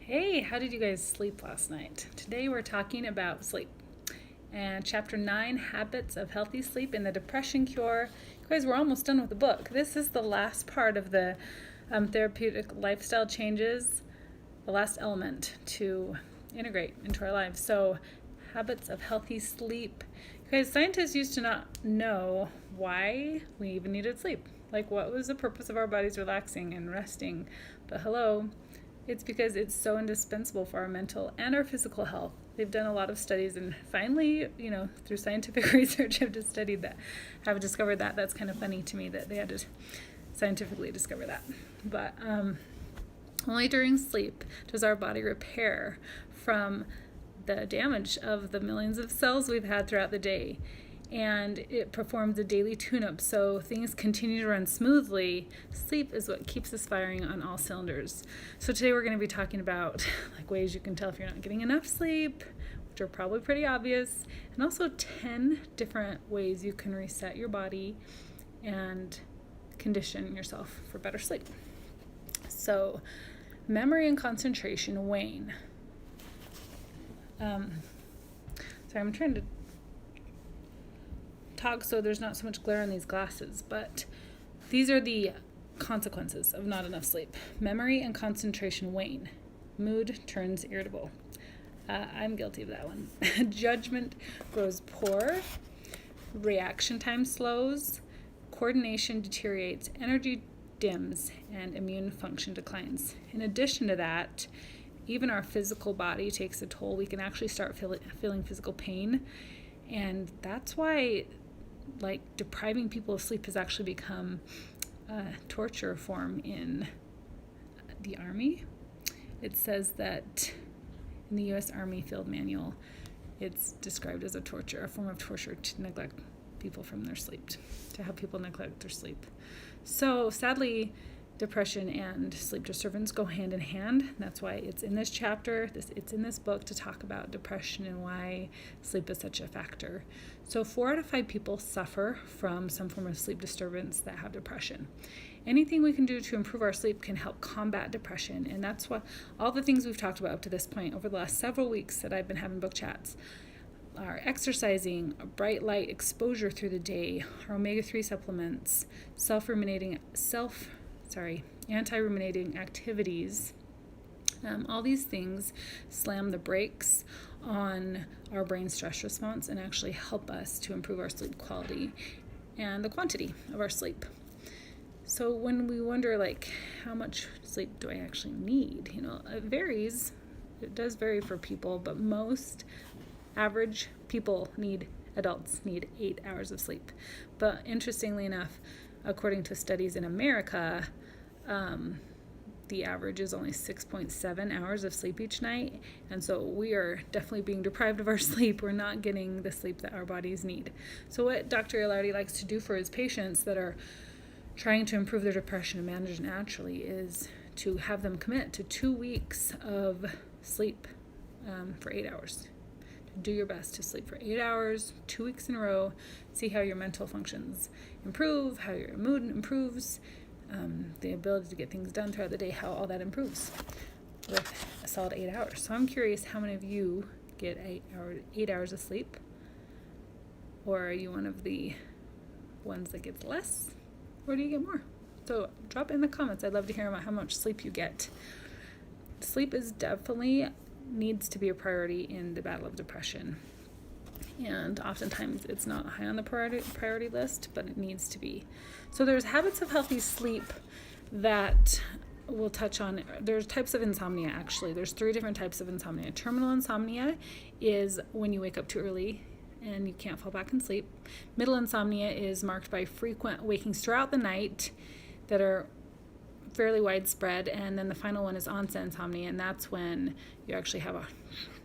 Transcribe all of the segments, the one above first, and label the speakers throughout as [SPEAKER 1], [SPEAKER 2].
[SPEAKER 1] Hey, how did you guys sleep last night? Today we're talking about sleep and chapter 9, Habits of Healthy Sleep and the Depression Cure. You guys, we're almost done with the book. This is the last part of the therapeutic lifestyle changes, the last element to integrate into our lives. So, habits of healthy sleep. You guys, scientists used to not know why we even needed sleep. Like, what was the purpose of our bodies relaxing and resting? But hello, it's because it's so indispensable for our mental and our physical health. They've done a lot of studies, and finally, through scientific research, have discovered that. That's kind of funny to me that they had to scientifically discover that. But only during sleep does our body repair from the damage of the millions of cells we've had throughout the day. And it performs a daily tune-up, so things continue to run smoothly. Sleep is what keeps us firing on all cylinders. So today we're going to be talking about ways you can tell if you're not getting enough sleep, which are probably pretty obvious, and also 10 different ways you can reset your body and condition yourself for better sleep. So, memory and concentration wane. Sorry, I'm trying to talk so there's not so much glare on these glasses, but these are the consequences of not enough sleep. Memory and concentration wane. Mood turns irritable. I'm guilty of that one. Judgment grows poor. Reaction time slows. Coordination deteriorates. Energy dims, and immune function declines. In addition to that, even our physical body takes a toll. We can actually start feeling physical pain, and that's why depriving people of sleep has actually become a torture form in the Army. It says that in the U.S. Army Field Manual, it's described as a form of torture to neglect people from their sleep, to have people neglect their sleep. So sadly, depression and sleep disturbance go hand in hand. That's why it's in this chapter, it's in this book to talk about depression and why sleep is such a factor. So 4 out of 5 people suffer from some form of sleep disturbance that have depression. Anything we can do to improve our sleep can help combat depression, and that's what all the things we've talked about up to this point over the last several weeks that I've been having book chats are exercising, bright light exposure through the day, our omega-3 supplements, anti-ruminating activities. All these things slam the brakes on our brain stress response and actually help us to improve our sleep quality and the quantity of our sleep. So when we wonder, how much sleep do I actually need? It varies. It does vary for people, but most average adults need 8 hours of sleep. But interestingly enough, according to studies in America, the average is only 6.7 hours of sleep each night. And so we are definitely being deprived of our sleep. We're not getting the sleep that our bodies need. So what Dr. Ilardi likes to do for his patients that are trying to improve their depression and manage naturally is to have them commit to 2 weeks of sleep for 8 hours. Do your best to sleep for 8 hours, 2 weeks in a row. See how your mental functions improve, how your mood improves, the ability to get things done throughout the day, how all that improves with a solid 8 hours. So I'm curious how many of you get 8 hours of sleep, or are you one of the ones that gets less, or do you get more? So drop in the comments. I'd love to hear about how much sleep you get. Sleep is definitely needs to be a priority in the battle of depression. And oftentimes it's not high on the priority list, but it needs to be. So there's habits of healthy sleep that we'll touch on. There's types of insomnia, actually. There's 3 different types of insomnia. Terminal insomnia is when you wake up too early and you can't fall back in sleep. Middle insomnia is marked by frequent wakings throughout the night that are fairly widespread, and then the final one is onset insomnia, and that's when you actually have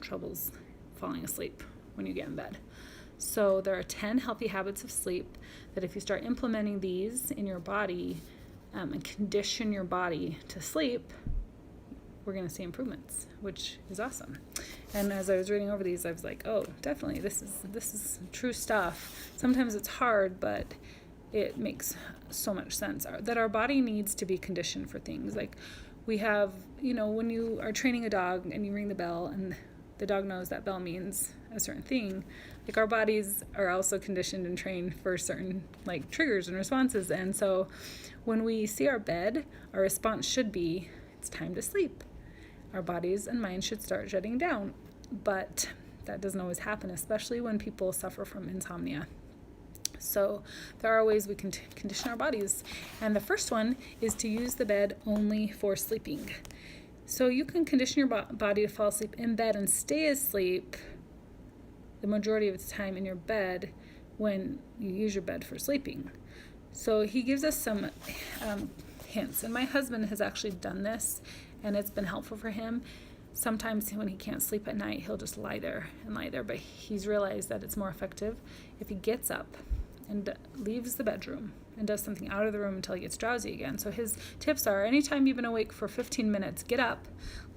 [SPEAKER 1] troubles falling asleep when you get in bed. So there are 10 healthy habits of sleep that if you start implementing these in your body and condition your body to sleep, we're going to see improvements, which is awesome. And as I was reading over these, I was like, oh, definitely, this is true stuff. Sometimes it's hard, but it makes so much sense that our body needs to be conditioned for things. We have, when you are training a dog and you ring the bell and the dog knows that bell means a certain thing, like our bodies are also conditioned and trained for certain like triggers and responses. And so when we see our bed, our response should be, it's time to sleep. Our bodies and minds should start shutting down. But that doesn't always happen, especially when people suffer from insomnia. So there are ways we can condition our bodies. And the first one is to use the bed only for sleeping. So you can condition your body to fall asleep in bed and stay asleep the majority of the time in your bed when you use your bed for sleeping. So he gives us some hints. And my husband has actually done this, and it's been helpful for him. Sometimes when he can't sleep at night, he'll just lie there, but he's realized that it's more effective if he gets up and leaves the bedroom and does something out of the room until he gets drowsy again. So his tips are, anytime you've been awake for 15 minutes, get up,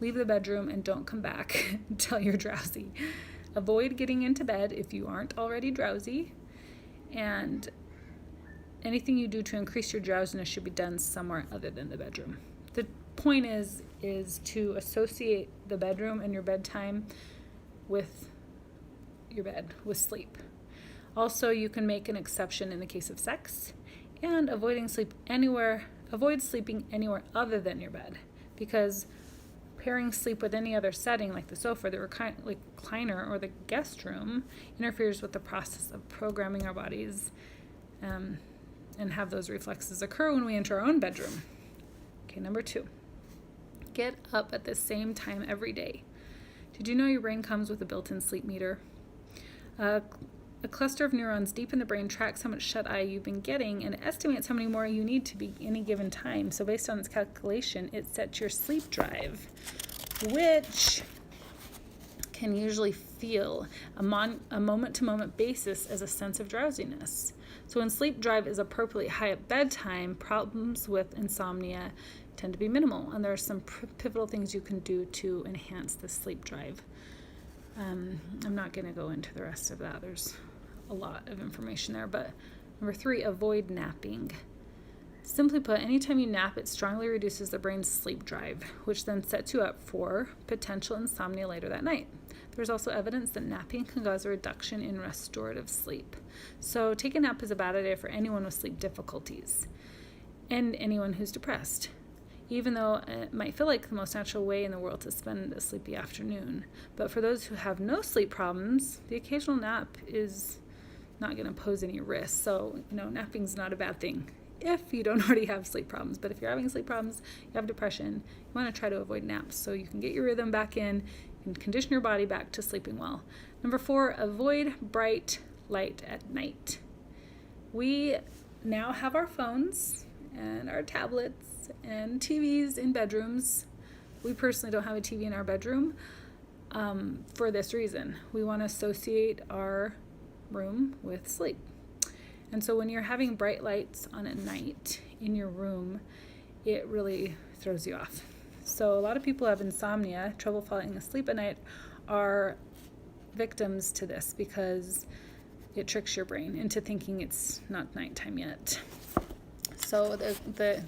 [SPEAKER 1] leave the bedroom, and don't come back until you're drowsy. Avoid getting into bed if you aren't already drowsy, and anything you do to increase your drowsiness should be done somewhere other than the bedroom. The point is to associate the bedroom and your bedtime with your bed, with sleep. Also, you can make an exception in the case of sex, and avoid sleeping anywhere other than your bed, because pairing sleep with any other setting like the sofa, the recliner, or the guest room interferes with the process of programming our bodies and have those reflexes occur when we enter our own bedroom. Okay, number 2. Get up at the same time every day. Did you know your brain comes with a built-in sleep meter? A cluster of neurons deep in the brain tracks how much shut-eye you've been getting and estimates how many more you need to be any given time. So based on its calculation, it sets your sleep drive, which can usually feel a moment-to-moment basis as a sense of drowsiness. So when sleep drive is appropriately high at bedtime, problems with insomnia tend to be minimal. And there are some pivotal things you can do to enhance the sleep drive. I'm not going to go into the rest of that. There's a lot of information there. But number 3, avoid napping. Simply put, anytime you nap, it strongly reduces the brain's sleep drive, which then sets you up for potential insomnia later that night. There's also evidence that napping can cause a reduction in restorative sleep. So taking a nap is a bad idea for anyone with sleep difficulties and anyone who's depressed, even though it might feel like the most natural way in the world to spend a sleepy afternoon. But for those who have no sleep problems, the occasional nap is not going to pose any risk. So, napping's not a bad thing if you don't already have sleep problems. But if you're having sleep problems, you have depression, you want to try to avoid naps so you can get your rhythm back in and condition your body back to sleeping well. Number 4, avoid bright light at night. We now have our phones and our tablets and TVs in bedrooms. We personally don't have a TV in our bedroom for this reason. We want to associate our room with sleep. And so when you're having bright lights on at night in your room, it really throws you off. So a lot of people who have insomnia, trouble falling asleep at night, are victims to this because it tricks your brain into thinking it's not nighttime yet. So the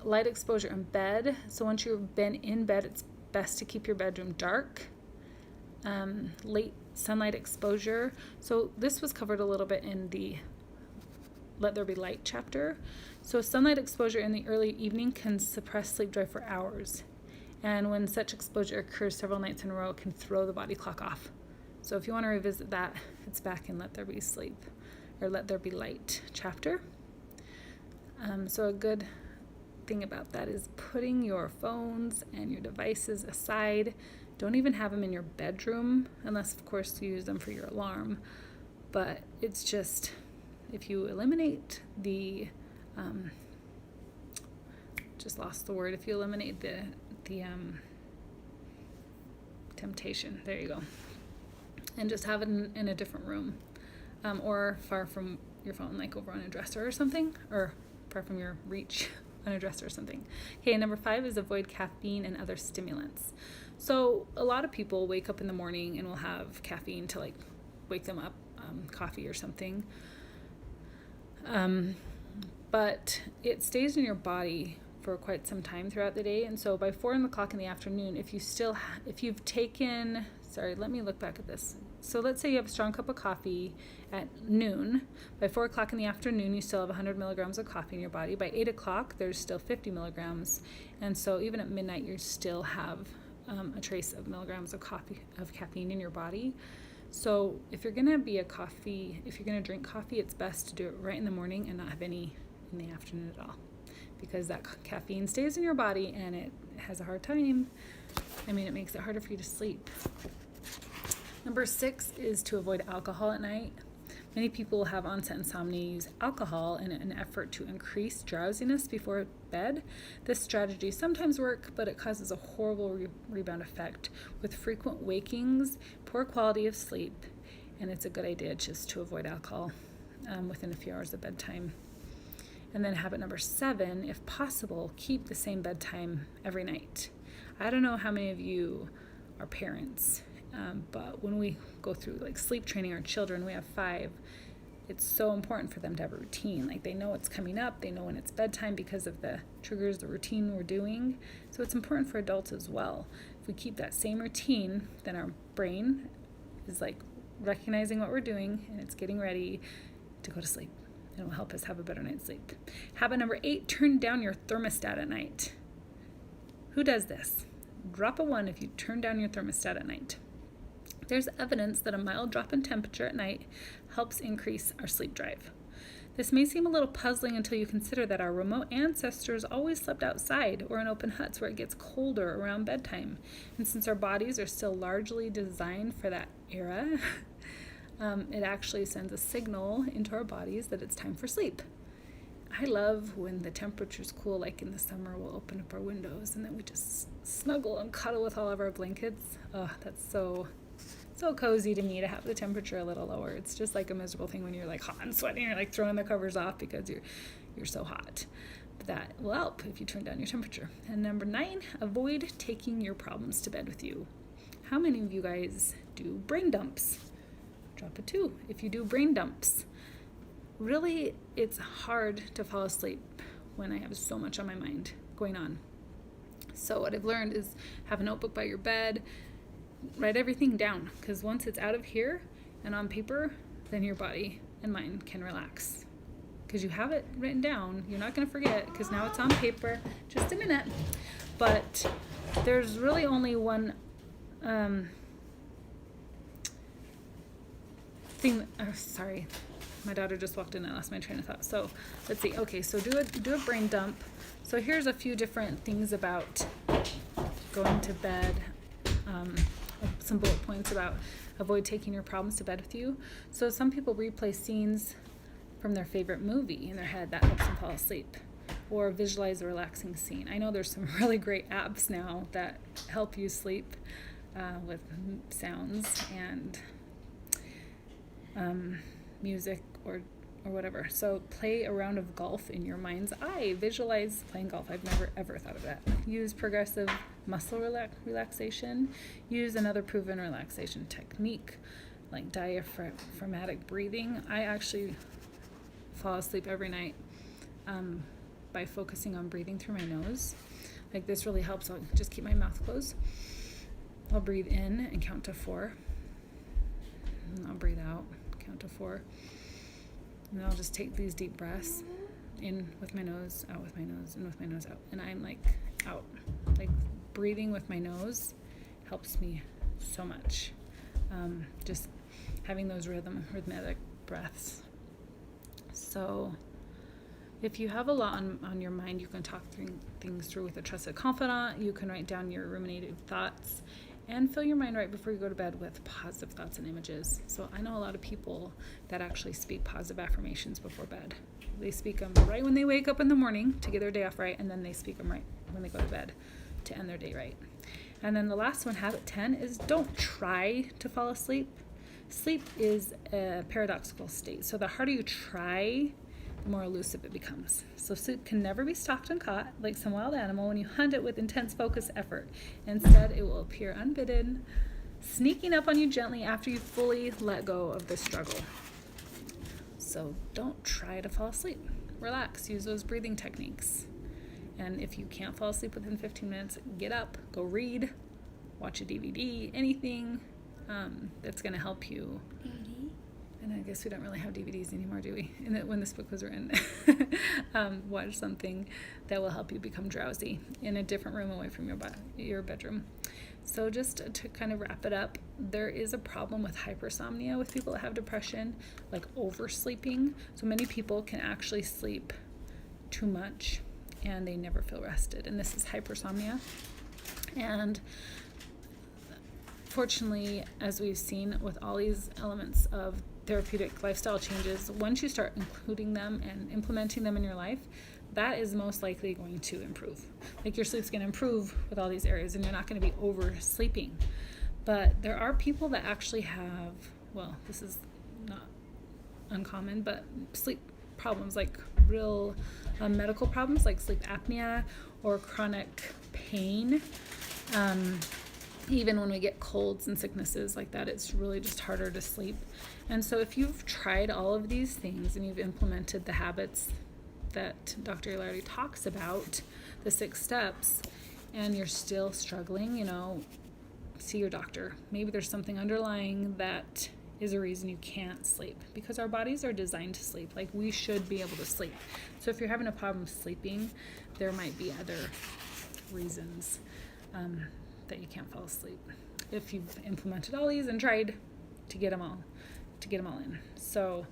[SPEAKER 1] light exposure in bed. So once you've been in bed, it's best to keep your bedroom dark. Late sunlight exposure. So this was covered a little bit in the Let There Be Light chapter. So sunlight exposure in the early evening can suppress sleep drive for hours. And when such exposure occurs several nights in a row, it can throw the body clock off. So if you want to revisit that, it's back in Let There Be Sleep or Let There Be Light chapter. So a good thing about that is putting your phones and your devices aside. Don't even have them in your bedroom, unless, of course, you use them for your alarm. But it's just, if you eliminate the, if you eliminate the temptation, there you go, and just have it in a different room, or far from your phone, like over on a dresser or something, or far from your reach on a dresser or something. Okay, number 5 is avoid caffeine and other stimulants. So a lot of people wake up in the morning and will have caffeine to wake them up, coffee or something. But it stays in your body for quite some time throughout the day. And so by 4 o'clock in the afternoon, if you've taken, sorry, let me look back at this. So let's say you have a strong cup of coffee at noon. By 4 o'clock in the afternoon, you still have 100 milligrams of coffee in your body. By 8 o'clock, there's still 50 milligrams. And so even at midnight, you still have a trace of milligrams of caffeine in your body. So if you're going to drink coffee, it's best to do it right in the morning and not have any in the afternoon at all, because that caffeine stays in your body and it has a hard time. It makes it harder for you to sleep. Number 6 is to avoid alcohol at night. Many people who have onset insomnia use alcohol in an effort to increase drowsiness before bed. This strategy sometimes works, but it causes a horrible rebound effect with frequent wakings, poor quality of sleep, and it's a good idea just to avoid alcohol within a few hours of bedtime. And then habit number 7, if possible, keep the same bedtime every night. I don't know how many of you are parents, but when we go through like sleep training our children, we have 5, it's so important for them to have a routine. Like they know it's coming up, they know when it's bedtime because of the triggers, the routine we're doing. So it's important for adults as well. If we keep that same routine, then our brain is like recognizing what we're doing and it's getting ready to go to sleep. It will help us have a better night's sleep. Habit number 8, turn down your thermostat at night. Who does this? Drop a 1 if you turn down your thermostat at night. There's evidence that a mild drop in temperature at night helps increase our sleep drive. This may seem a little puzzling until you consider that our remote ancestors always slept outside or in open huts where it gets colder around bedtime. And since our bodies are still largely designed for that era, it actually sends a signal into our bodies that it's time for sleep. I love when the temperature's cool, like in the summer, we'll open up our windows and then we just snuggle and cuddle with all of our blankets. Oh, that's so cozy to me to have the temperature a little lower. It's just like a miserable thing when you're like hot and sweating, you're like throwing the covers off because you're so hot. But that will help if you turn down your temperature. And number 9, avoid taking your problems to bed with you. How many of you guys do brain dumps? Drop a 2 if you do brain dumps. Really, it's hard to fall asleep when I have so much on my mind going on. So what I've learned is have a notebook by your bed, write everything down, because once it's out of here and on paper, then your body and mind can relax. Because you have it written down, you're not going to forget because now it's on paper. Just a minute. But there's really only one thing. Oh, sorry. My daughter just walked in and I lost my train of thought. So let's see. Okay, so do a brain dump. So here's a few different things about going to bed. Some bullet points about avoid taking your problems to bed with you. So some people replay scenes from their favorite movie in their head. That helps them fall asleep. Or visualize a relaxing scene. I know there's some really great apps now that help you sleep with sounds and music or whatever. So play a round of golf in your mind's eye. Visualize playing golf. I've never ever thought of that. Use progressive muscle relaxation. Use another proven relaxation technique like diaphragmatic breathing. I actually fall asleep every night by focusing on breathing through my nose. Like this really helps. I'll just keep my mouth closed. I'll breathe in and count to 4. And I'll breathe out, count to 4. And I'll just take these deep breaths in with my nose, out with my nose, in with my nose, out. And I'm like out. Like breathing with my nose helps me so much. Just having those rhythmic breaths. So if you have a lot on your mind, you can talk things through with a trusted confidant. You can write down your ruminated thoughts and fill your mind right before you go to bed with positive thoughts and images. So I know a lot of people that actually speak positive affirmations before bed. They speak them right when they wake up in the morning to get their day off right, and then they speak them right when they go to bed to end their day right. And then the last one, habit 10, is don't try to fall asleep. Sleep is a paradoxical state. So the harder you try, the more elusive it becomes. So sleep can never be stalked and caught like some wild animal when you hunt it with intense focus effort. Instead, it will appear unbidden, sneaking up on you gently after you fully let go of the struggle. So don't try to fall asleep. Relax. Use those breathing techniques. And if you can't fall asleep within 15 minutes, get up, go read, watch a DVD, anything that's going to help you. And I guess we don't really have DVDs anymore, do we? When this book was written. Watch something that will help you become drowsy in a different room away from your bedroom. So just to kind of wrap it up, there is a problem with hypersomnia with people that have depression, like oversleeping. So many people can actually sleep too much and they never feel rested. And this is hypersomnia. And fortunately, as we've seen with all these elements of therapeutic lifestyle changes, once you start including them and implementing them in your life, that is most likely going to improve. Like your sleep's going to improve with all these areas and you're not going to be oversleeping. But there are people that actually have, well, this is not uncommon, but sleep problems, like real medical problems like sleep apnea or chronic pain. Even when we get colds and sicknesses like that, it's really just harder to sleep. And so if you've tried all of these things and you've implemented the habits that Dr. Ilardi talks about, the 6 steps, and you're still struggling, see your doctor. Maybe there's something underlying that is a reason you can't sleep, because our bodies are designed to sleep. Like, we should be able to sleep. So if you're having a problem sleeping, there might be other reasons that you can't fall asleep if you've implemented all these and tried to get them all in. So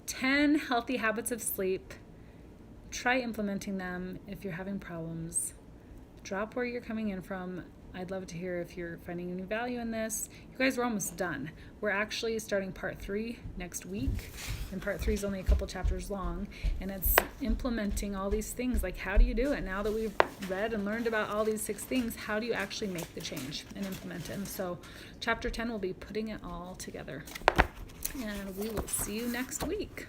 [SPEAKER 1] 10 healthy habits of sleep. Try implementing them if you're having problems. Drop where you're coming in from. I'd love to hear if you're finding any value in this. You guys, we're almost done. We're actually starting part 3 next week, and part 3 is only a couple chapters long, and it's implementing all these things. Like, how do you do it? Now that we've read and learned about all these 6 things, how do you actually make the change and implement it? And so chapter 10 will be putting it all together. And we will see you next week.